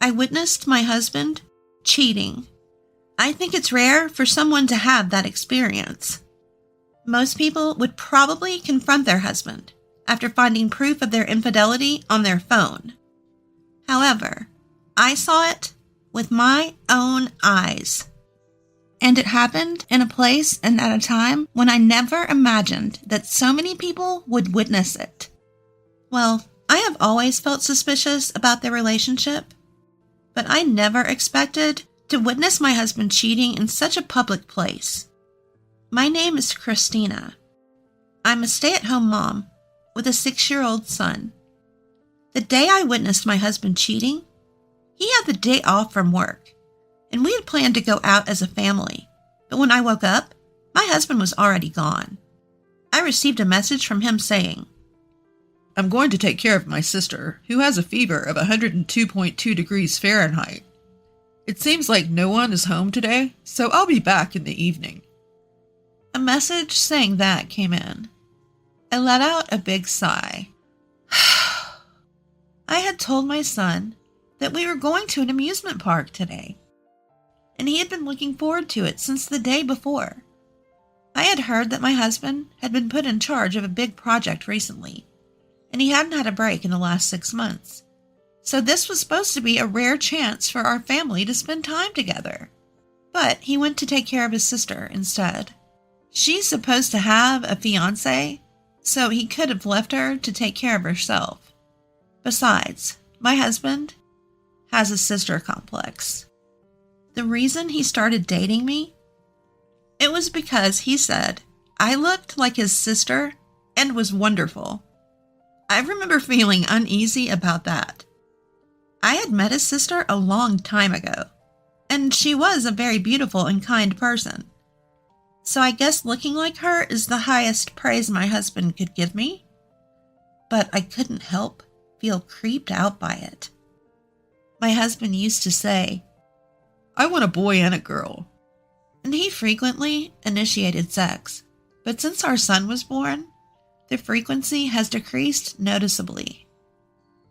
I witnessed my husband cheating. I think it's rare for someone to have that experience. Most people would probably confront their husband after finding proof of their infidelity on their phone. However, I saw it with my own eyes. And it happened in a place and at a time when I never imagined that so many people would witness it. Well, I have always felt suspicious about their relationship, but I never expected to witness my husband cheating in such a public place. My name is Christina. I'm a stay-at-home mom with a 6-year-old son. The day I witnessed my husband cheating, he had the day off from work, and we had planned to go out as a family. But when I woke up, my husband was already gone. I received a message from him saying, "I'm going to take care of my sister, who has a fever of 102.2 degrees Fahrenheit. It seems like no one is home today, so I'll be back in the evening." A message saying that came in. I let out a big sigh. I had told my son that we were going to an amusement park today, and he had been looking forward to it since the day before. I had heard that my husband had been put in charge of a big project recently, and he hadn't had a break in the last 6 months. So this was supposed to be a rare chance for our family to spend time together. But he went to take care of his sister instead. She's supposed to have a fiancé, so he could have left her to take care of herself. Besides, my husband has a sister complex. The reason he started dating me? It was because he said I looked like his sister and was wonderful. I remember feeling uneasy about that. I had met his sister a long time ago, and she was a very beautiful and kind person. So I guess looking like her is the highest praise my husband could give me. But I couldn't help feel creeped out by it. My husband used to say, "I want a boy and a girl." And he frequently initiated sex. But since our son was born, the frequency has decreased noticeably.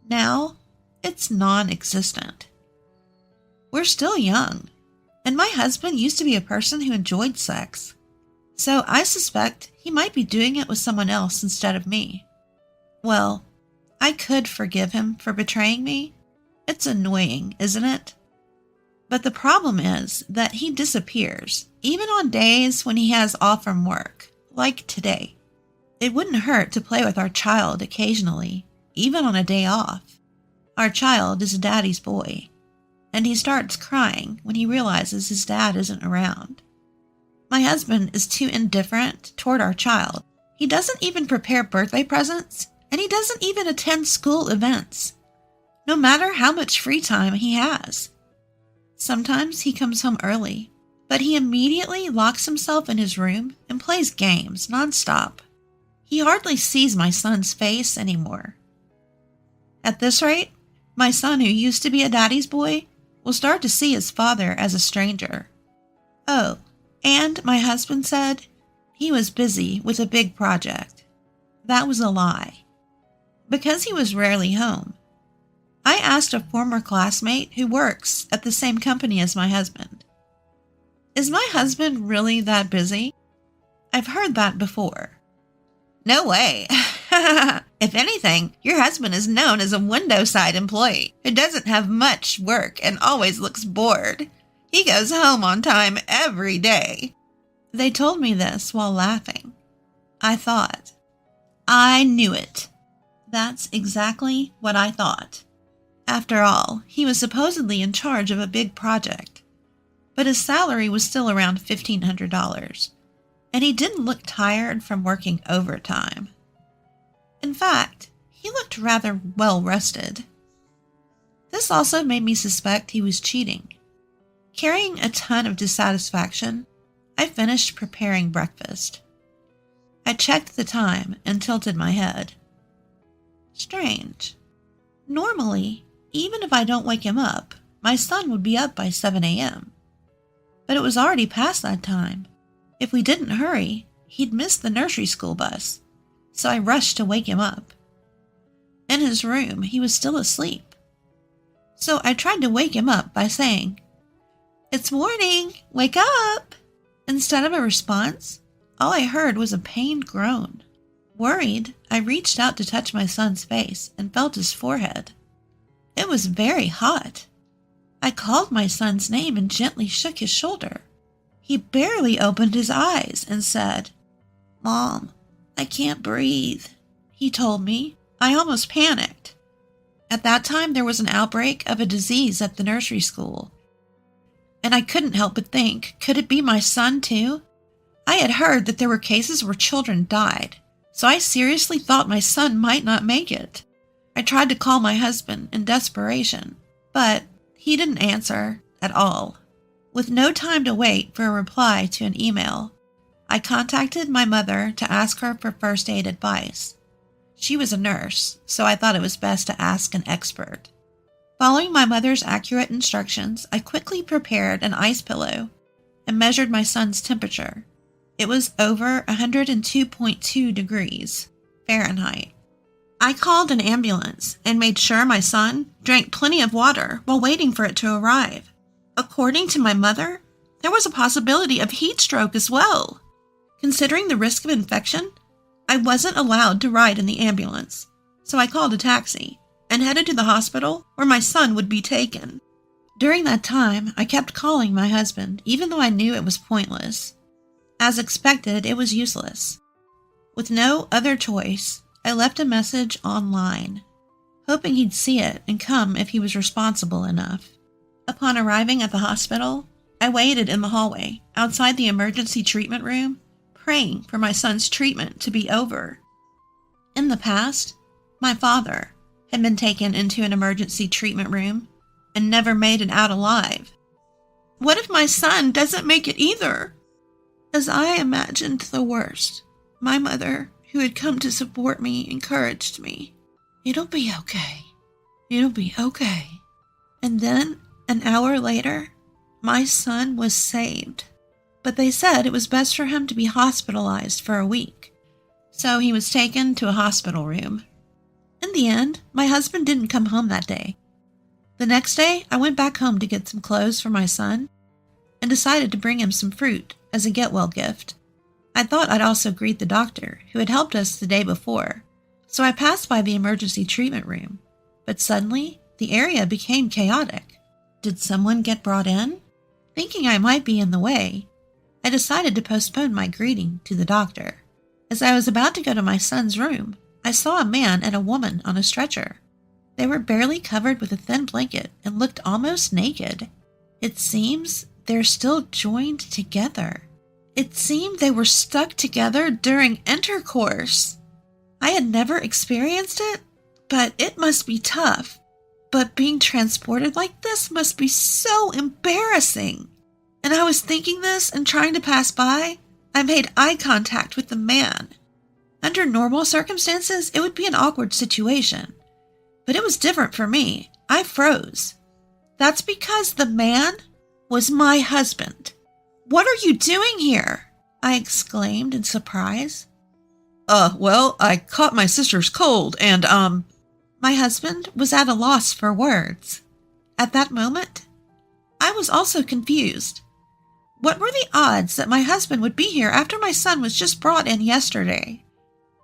Now, it's non-existent. We're still young, and my husband used to be a person who enjoyed sex. So I suspect he might be doing it with someone else instead of me. Well, I could forgive him for betraying me. It's annoying, isn't it? But the problem is that he disappears, even on days when he has off from work, like today. It wouldn't hurt to play with our child occasionally, even on a day off. Our child is Daddy's boy, and he starts crying when he realizes his dad isn't around. My husband is too indifferent toward our child. He doesn't even prepare birthday presents, and he doesn't even attend school events, no matter how much free time he has. Sometimes he comes home early, but he immediately locks himself in his room and plays games nonstop. He hardly sees my son's face anymore. At this rate, my son, who used to be a daddy's boy, will start to see his father as a stranger. Oh, and my husband said he was busy with a big project. That was a lie. Because he was rarely home, I asked a former classmate who works at the same company as my husband, "Is my husband really that busy?" I've heard that before. "No way. If anything, your husband is known as a window-side employee who doesn't have much work and always looks bored. He goes home on time every day." They told me this while laughing. I thought, I knew it. That's exactly what I thought. After all, he was supposedly in charge of a big project, but his salary was still around $1,500, and he didn't look tired from working overtime. In fact, he looked rather well rested. This also made me suspect he was cheating. Carrying a ton of dissatisfaction, I finished preparing breakfast. I checked the time and tilted my head. Strange. Normally, even if I don't wake him up, my son would be up by 7 a.m. But it was already past that time. If we didn't hurry, he'd miss the nursery school bus, so I rushed to wake him up. In his room, he was still asleep. So I tried to wake him up by saying, "It's morning, wake up." Instead of a response, all I heard was a pained groan. Worried, I reached out to touch my son's face and felt his forehead. It was very hot. I called my son's name and gently shook his shoulder. He barely opened his eyes and said, "Mom, I can't breathe," he told me. I almost panicked. At that time, there was an outbreak of a disease at the nursery school, and I couldn't help but think, could it be my son too? I had heard that there were cases where children died, so I seriously thought my son might not make it. I tried to call my husband in desperation, but he didn't answer at all. With no time to wait for a reply to an email, I contacted my mother to ask her for first aid advice. She was a nurse, so I thought it was best to ask an expert. Following my mother's accurate instructions, I quickly prepared an ice pillow and measured my son's temperature. It was over 102.2 degrees Fahrenheit. I called an ambulance and made sure my son drank plenty of water while waiting for it to arrive. According to my mother, there was a possibility of heat stroke as well. Considering the risk of infection, I wasn't allowed to ride in the ambulance, so I called a taxi and headed to the hospital where my son would be taken. During that time, I kept calling my husband, even though I knew it was pointless. As expected, it was useless. With no other choice, I left a message online, hoping he'd see it and come if he was responsible enough. Upon arriving at the hospital, I waited in the hallway outside the emergency treatment room, praying for my son's treatment to be over. In the past, my father had been taken into an emergency treatment room and never made it out alive. What if my son doesn't make it either? As I imagined the worst, my mother, who had come to support me, encouraged me. "It'll be okay. It'll be okay." And then, an hour later, my son was saved. But they said it was best for him to be hospitalized for a week. So he was taken to a hospital room. In the end, my husband didn't come home that day. The next day, I went back home to get some clothes for my son and decided to bring him some fruit as a get-well gift. I thought I'd also greet the doctor who had helped us the day before, so I passed by the emergency treatment room. But suddenly, the area became chaotic. Did someone get brought in? Thinking I might be in the way, I decided to postpone my greeting to the doctor. As I was about to go to my son's room, I saw a man and a woman on a stretcher. They were barely covered with a thin blanket and looked almost naked. It seems they're still joined together. It seemed they were stuck together during intercourse. I had never experienced it, but it must be tough. But being transported like this must be so embarrassing. And I was thinking this and trying to pass by. I made eye contact with the man. Under normal circumstances, it would be an awkward situation. But it was different for me. I froze. That's because the man was my husband. "What are you doing here?" I exclaimed in surprise. Well, I caught my sister's cold and, My husband was at a loss for words. At that moment, I was also confused. What were the odds that my husband would be here after my son was just brought in yesterday?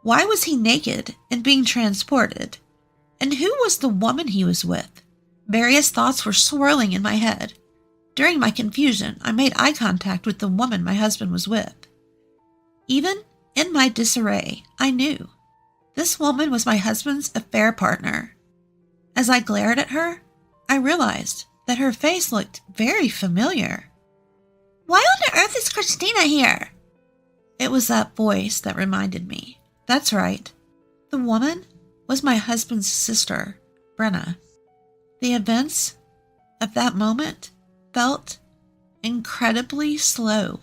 Why was he naked and being transported? And who was the woman he was with? Various thoughts were swirling in my head. During my confusion, I made eye contact with the woman my husband was with. Even in my disarray, I knew this woman was my husband's affair partner. As I glared at her, I realized that her face looked very familiar. "Why on earth is Christina here?" It was that voice that reminded me. That's right. The woman was my husband's sister, Brenna. The events of that moment felt incredibly slow.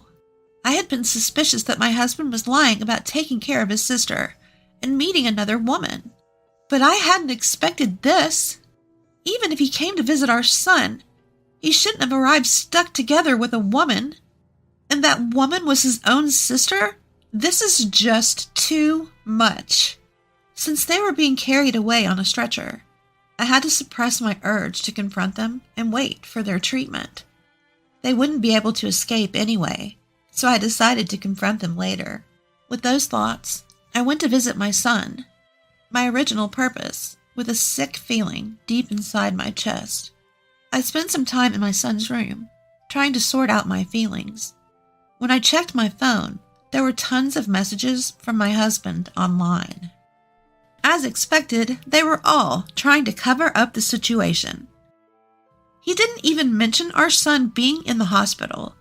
I had been suspicious that my husband was lying about taking care of his sister and meeting another woman. But I hadn't expected this. Even if he came to visit our son, he shouldn't have arrived stuck together with a woman. And that woman was his own sister? This is just too much. Since they were being carried away on a stretcher, I had to suppress my urge to confront them and wait for their treatment. They wouldn't be able to escape anyway, so I decided to confront them later. With those thoughts, I went to visit my son, my original purpose, with a sick feeling deep inside my chest. I spent some time in my son's room, trying to sort out my feelings. When I checked my phone, there were tons of messages from my husband online. As expected, they were all trying to cover up the situation. He didn't even mention our son being in the hospital.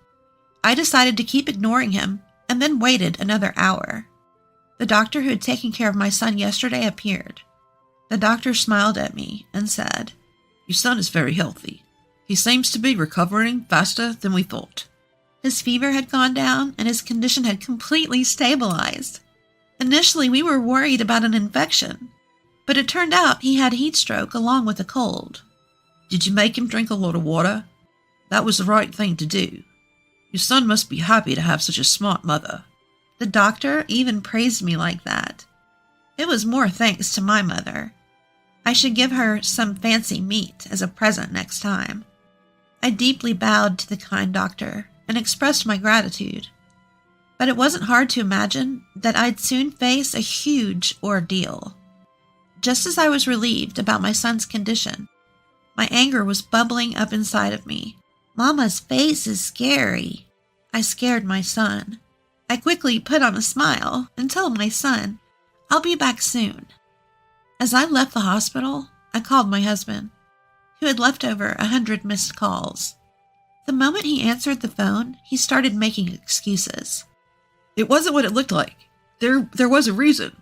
I decided to keep ignoring him and then waited another hour. The doctor who had taken care of my son yesterday appeared. The doctor smiled at me and said, "Your son is very healthy. He seems to be recovering faster than we thought." His fever had gone down and his condition had completely stabilized. Initially, we were worried about an infection, but it turned out he had heat stroke along with a cold. "Did you make him drink a lot of water? That was the right thing to do. Your son must be happy to have such a smart mother." The doctor even praised me like that. It was more thanks to my mother. I should give her some fancy meat as a present next time. I deeply bowed to the kind doctor and expressed my gratitude. But it wasn't hard to imagine that I'd soon face a huge ordeal. Just as I was relieved about my son's condition, my anger was bubbling up inside of me. Mama's face is scary. I scared my son. I quickly put on a smile and told my son, "I'll be back soon." As I left the hospital, I called my husband, who had left over 100 missed calls. The moment he answered the phone, he started making excuses. "It wasn't what it looked like. There was a reason."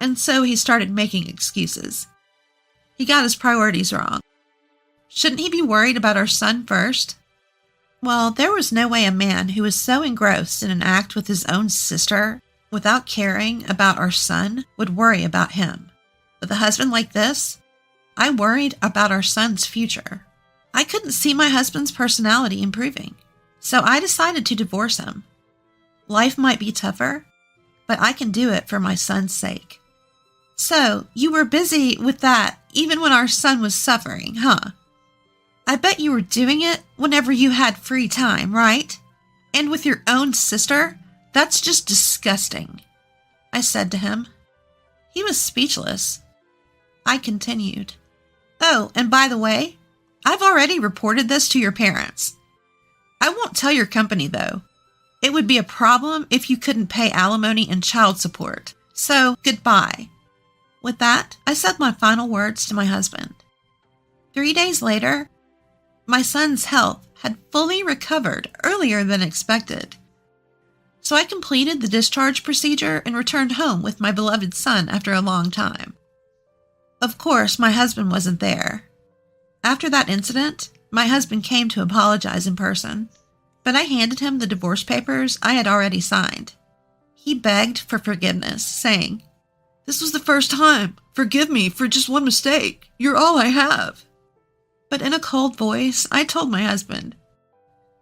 And so he started making excuses. He got his priorities wrong. Shouldn't he be worried about our son first? Well, there was no way a man who was so engrossed in an act with his own sister, without caring about our son, would worry about him. With a husband like this, I worried about our son's future. I couldn't see my husband's personality improving, so I decided to divorce him. Life might be tougher, but I can do it for my son's sake. So, you were busy with that even when our son was suffering, huh? I bet you were doing it whenever you had free time, right? And with your own sister? That's just disgusting, I said to him. He was speechless. I continued. "Oh, and by the way, I've already reported this to your parents. I won't tell your company, though. It would be a problem if you couldn't pay alimony and child support. So, goodbye." With that, I said my final words to my husband. 3 days later, my son's health had fully recovered earlier than expected. So I completed the discharge procedure and returned home with my beloved son after a long time. Of course, my husband wasn't there. After that incident, my husband came to apologize in person, but I handed him the divorce papers I had already signed. He begged for forgiveness, saying, "This was the first time. Forgive me for just one mistake. You're all I have." But in a cold voice, I told my husband,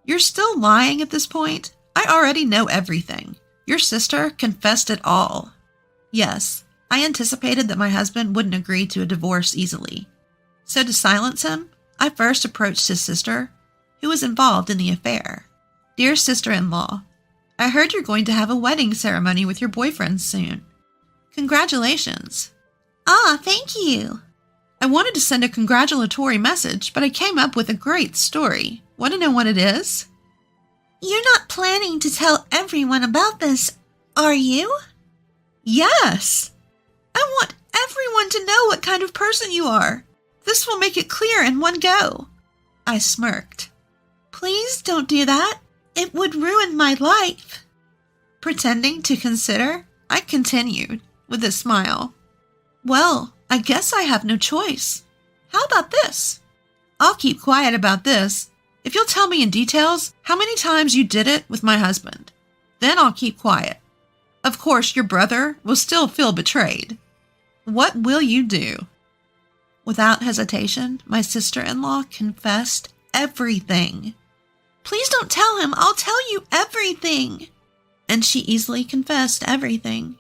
"You're still lying at this point. I already know everything. Your sister confessed it all." Yes, I anticipated that my husband wouldn't agree to a divorce easily. So to silence him, I first approached his sister, who was involved in the affair. "Dear sister-in-law, I heard you're going to have a wedding ceremony with your boyfriend soon. Congratulations." "Ah, thank you." "I wanted to send a congratulatory message, but I came up with a great story. Want to know what it is?" "You're not planning to tell everyone about this, are you?" "Yes. I want everyone to know what kind of person you are. This will make it clear in one go." I smirked. "Please don't do that. It would ruin my life." Pretending to consider, I continued with a smile. "Well, I guess I have no choice. How about this? I'll keep quiet about this if you'll tell me in details how many times you did it with my husband. Then I'll keep quiet. Of course, your brother will still feel betrayed. What will you do?" Without hesitation, my sister-in-law confessed everything. "Please don't tell him. I'll tell you everything." And she easily confessed everything.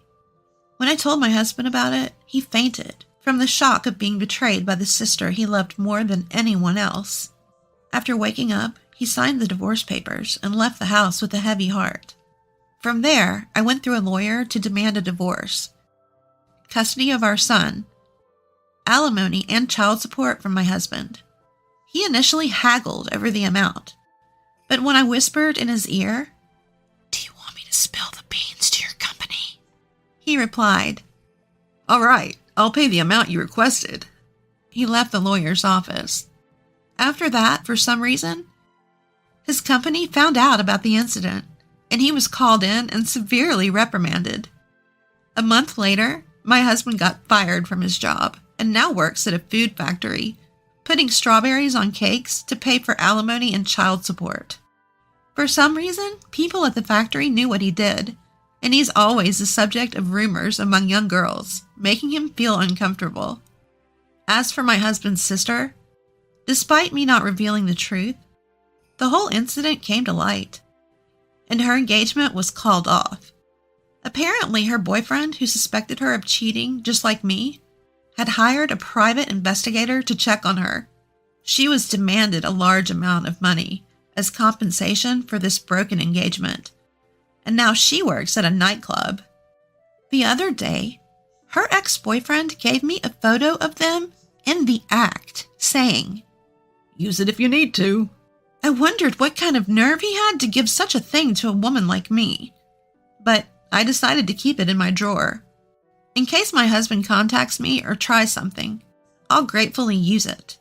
When I told my husband about it, he fainted from the shock of being betrayed by the sister he loved more than anyone else. After waking up, he signed the divorce papers and left the house with a heavy heart. From there, I went through a lawyer to demand a divorce, custody of our son, alimony, and child support from my husband. He initially haggled over the amount, but when I whispered in his ear, "Do you want me to spill the beans to your company?" he replied, "All right, I'll pay the amount you requested." He left the lawyer's office. After that, for some reason, his company found out about the incident, and he was called in and severely reprimanded. A month later, my husband got fired from his job and now works at a food factory, putting strawberries on cakes to pay for alimony and child support. For some reason, people at the factory knew what he did, and he's always the subject of rumors among young girls, making him feel uncomfortable. As for my husband's sister, despite me not revealing the truth, the whole incident came to light, and her engagement was called off. Apparently, her boyfriend, who suspected her of cheating just like me, had hired a private investigator to check on her. She was demanded a large amount of money as compensation for this broken engagement, and now she works at a nightclub. The other day, her ex-boyfriend gave me a photo of them in the act, saying, "Use it if you need to." I wondered what kind of nerve he had to give such a thing to a woman like me, but I decided to keep it in my drawer. In case my husband contacts me or tries something, I'll gratefully use it.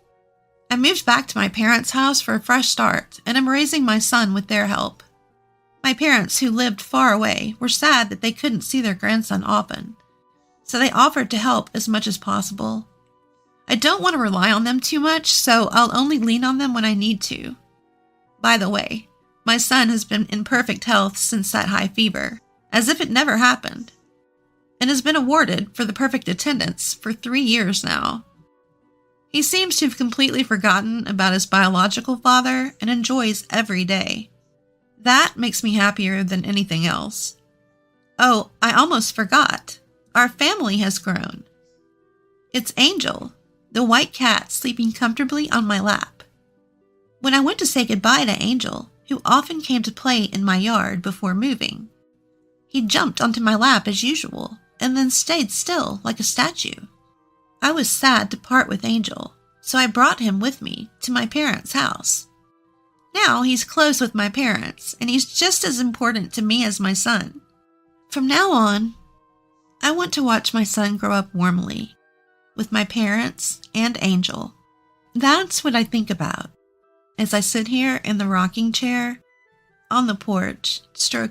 I moved back to my parents' house for a fresh start, and am raising my son with their help. My parents, who lived far away, were sad that they couldn't see their grandson often, so they offered to help as much as possible. I don't want to rely on them too much, so I'll only lean on them when I need to. By the way, my son has been in perfect health since that high fever, as if it never happened, and has been awarded for the perfect attendance for 3 years now. He seems to have completely forgotten about his biological father and enjoys every day. That makes me happier than anything else. Oh, I almost forgot. Our family has grown. It's Angel, the white cat sleeping comfortably on my lap. When I went to say goodbye to Angel, who often came to play in my yard before moving, he jumped onto my lap as usual and then stayed still like a statue. I was sad to part with Angel, so I brought him with me to my parents' house. Now he's close with my parents, and he's just as important to me as my son. From now on, I want to watch my son grow up warmly, with my parents and Angel. That's what I think about as I sit here in the rocking chair on the porch, stroking